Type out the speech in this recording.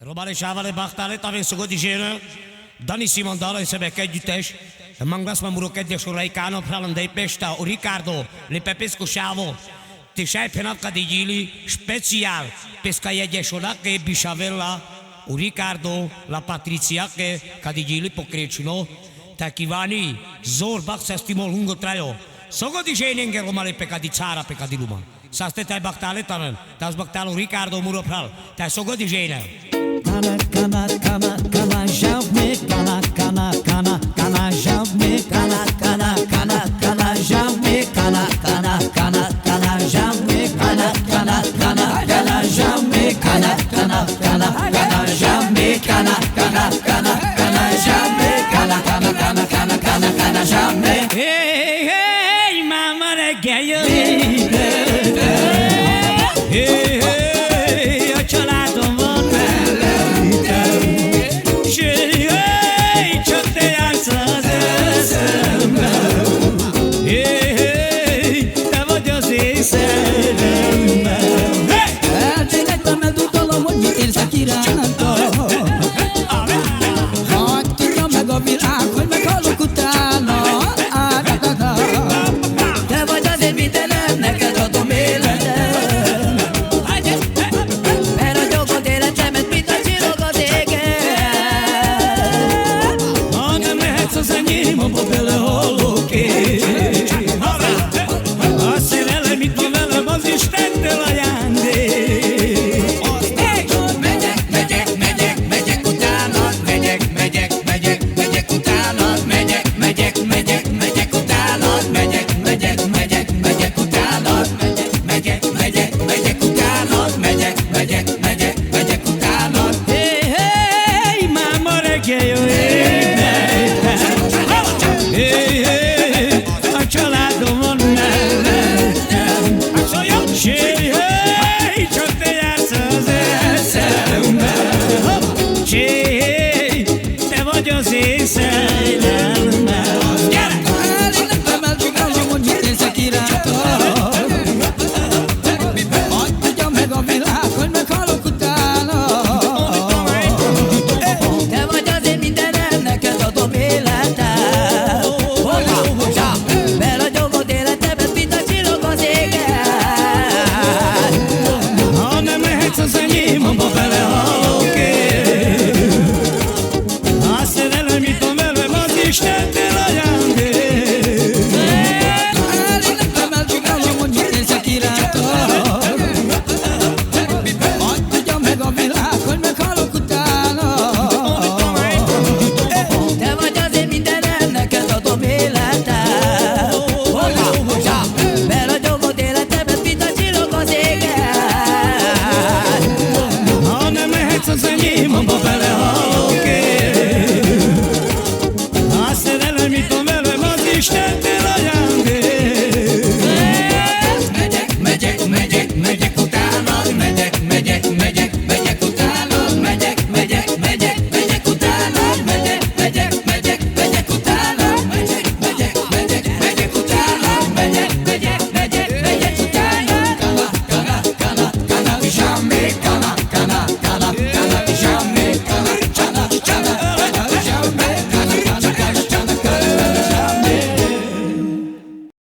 Robale Sávale Bachtale, Tave Szogodizsére, Dani Simon Dala és Szebek együttes, Mangas Mamuro Kedjes Uraikano, Pralandai Pesta, o Ricardo, Le Pepesco Savo, Tisai Penapka di Gili, special, Pesca Egyes Orake, Bishavella, o Ricardo, La Patrizia, Cadigili Pocrecino, Takivani, Zor Baxa Stimol Lungo Traio, Szogodizsére Ninger Romale Peca di Țara, Peca di Luma. Saste tai Bachtale Tamen, Tas Bachtalo Ricardo Muropral, Tai Szogodizsére. Kana javme kana javme kana javme kana javme kana javme kana